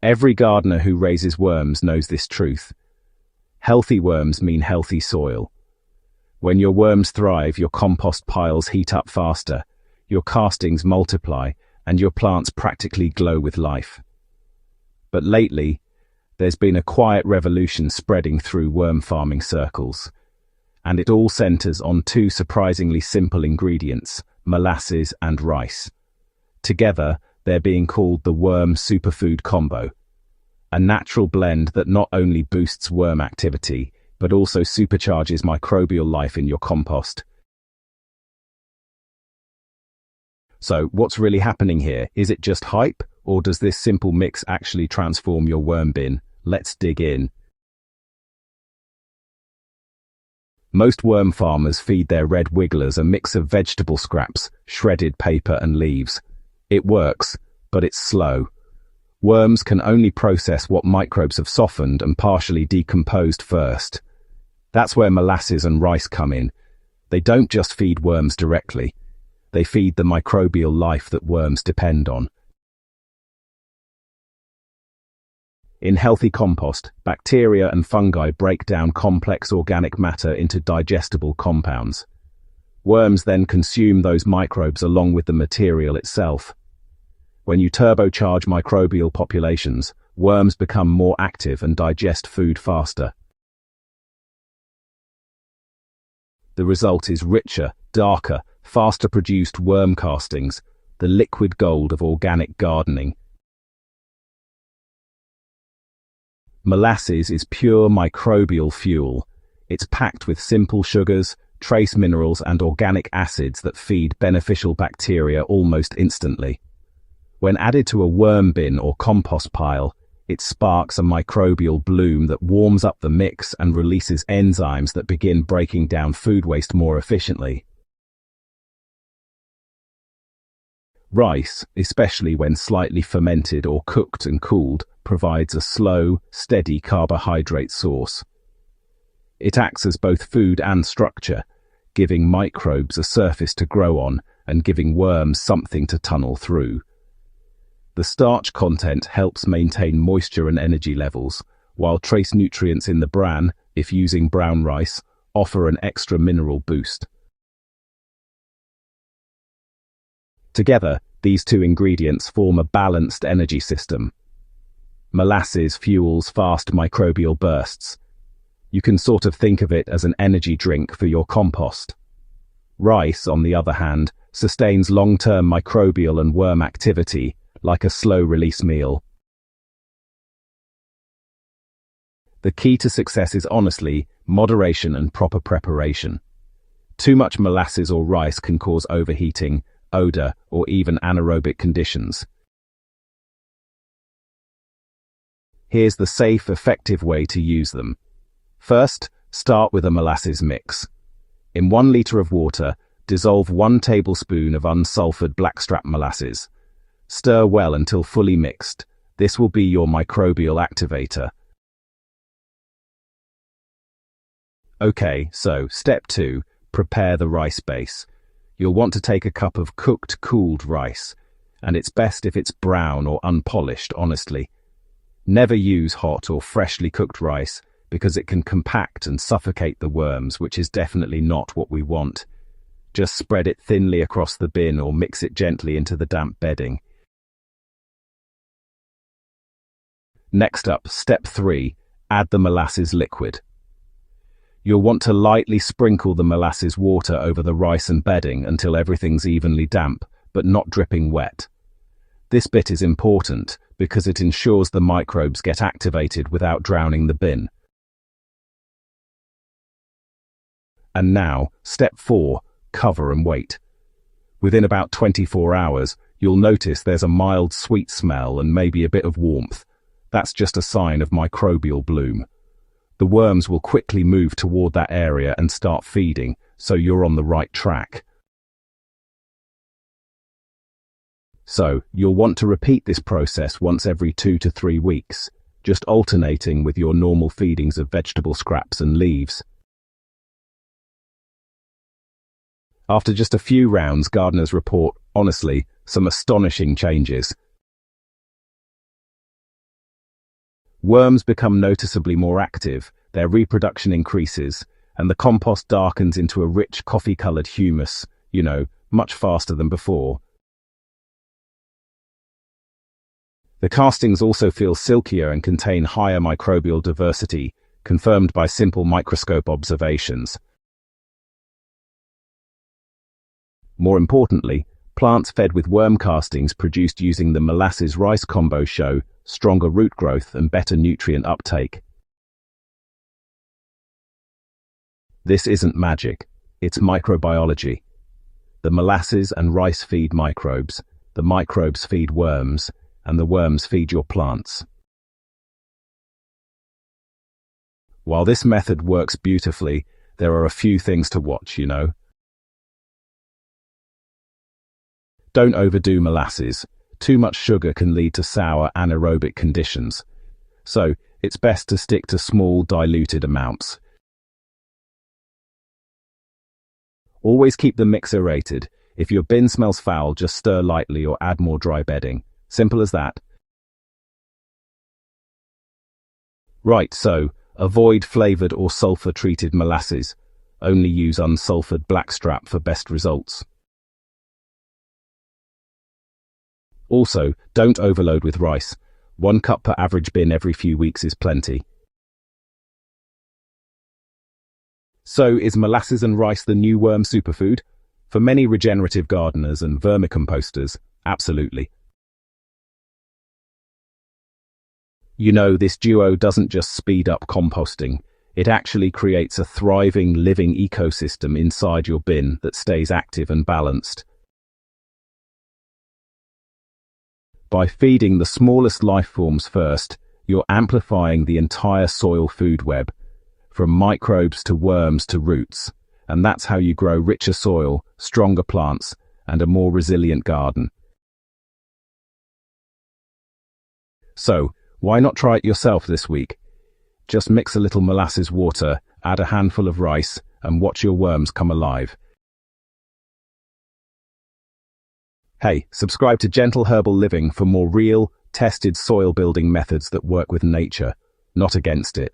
Every gardener who raises worms knows this truth. Healthy worms mean healthy soil. When your worms thrive, your compost piles heat up faster, your castings multiply, and your plants practically glow with life. But lately, there's been a quiet revolution spreading through worm farming circles. And it all centers on two surprisingly simple ingredients, molasses and rice. Together, they're being called the Worm Superfood Combo, a natural blend that not only boosts worm activity, but also supercharges microbial life in your compost. So, what's really happening here? Is it just hype, or does this simple mix actually transform your worm bin? Let's dig in. Most worm farmers feed their red wigglers a mix of vegetable scraps, shredded paper and leaves. It works, but it's slow. Worms can only process what microbes have softened and partially decomposed first. That's where molasses and rice come in. They don't just feed worms directly. They feed the microbial life that worms depend on. In healthy compost, bacteria and fungi break down complex organic matter into digestible compounds. Worms then consume those microbes along with the material itself. When you turbocharge microbial populations, worms become more active and digest food faster. The result is richer, darker, faster-produced worm castings, the liquid gold of organic gardening. Molasses is pure microbial fuel. It's packed with simple sugars, trace minerals and organic acids that feed beneficial bacteria almost instantly. When added to a worm bin or compost pile, it sparks a microbial bloom that warms up the mix and releases enzymes that begin breaking down food waste more efficiently. Rice, especially when slightly fermented or cooked and cooled, provides a slow, steady carbohydrate source. It acts as both food and structure, giving microbes a surface to grow on and giving worms something to tunnel through. The starch content helps maintain moisture and energy levels, while trace nutrients in the bran, if using brown rice, offer an extra mineral boost. Together, these two ingredients form a balanced energy system. Molasses fuels fast microbial bursts. You can sort of think of it as an energy drink for your compost. Rice, on the other hand, sustains long-term microbial and worm activity, like a slow-release meal. The key to success is honestly moderation and proper preparation. Too much molasses or rice can cause overheating, odor, or even anaerobic conditions. Here's the safe, effective way to use them. First, start with a molasses mix. In 1 liter of water, dissolve 1 tablespoon of unsulfured blackstrap molasses. Stir well until fully mixed. This will be your microbial activator. Okay, so step 2, prepare the rice base. You'll want to take a cup of cooked, cooled rice, and it's best if it's brown or unpolished, honestly. Never use hot or freshly cooked rice because it can compact and suffocate the worms, which is definitely not what we want. Just spread it thinly across the bin or mix it gently into the damp bedding. Next up, step 3, add the molasses liquid. You'll want to lightly sprinkle the molasses water over the rice and bedding until everything's evenly damp, but not dripping wet. This bit is important because it ensures the microbes get activated without drowning the bin. And now, step 4, cover and wait. Within about 24 hours, you'll notice there's a mild sweet smell and maybe a bit of warmth. That's just a sign of microbial bloom. The worms will quickly move toward that area and start feeding, so you're on the right track. So, you'll want to repeat this process once every 2 to 3 weeks, just alternating with your normal feedings of vegetable scraps and leaves. After just a few rounds, gardeners report, honestly, some astonishing changes. Worms become noticeably more active, their reproduction increases, and the compost darkens into a rich coffee-colored humus, much faster than before. The castings also feel silkier and contain higher microbial diversity, confirmed by simple microscope observations. More importantly, plants fed with worm castings produced using the molasses rice combo show stronger root growth and better nutrient uptake. This isn't magic, it's microbiology. The molasses and rice feed microbes, the microbes feed worms, and the worms feed your plants. While this method works beautifully, there are a few things to watch, Don't overdo molasses. Too much sugar can lead to sour anaerobic conditions. So, it's best to stick to small, diluted amounts. Always keep the mix aerated. If your bin smells foul, just stir lightly or add more dry bedding. Simple as that. Right, so, avoid flavored or sulfur-treated molasses. Only use unsulfured blackstrap for best results. Also, don't overload with rice. 1 cup per average bin every few weeks is plenty. So, is molasses and rice the new worm superfood? For many regenerative gardeners and vermicomposters, absolutely. This duo doesn't just speed up composting, it actually creates a thriving, living ecosystem inside your bin that stays active and balanced. By feeding the smallest life forms first, you're amplifying the entire soil food web, from microbes to worms to roots, and that's how you grow richer soil, stronger plants, and a more resilient garden. So, why not try it yourself this week? Just mix a little molasses water, add a handful of rice, and watch your worms come alive. Hey, subscribe to Gentle Herbal Living for more real, tested soil building methods that work with nature, not against it.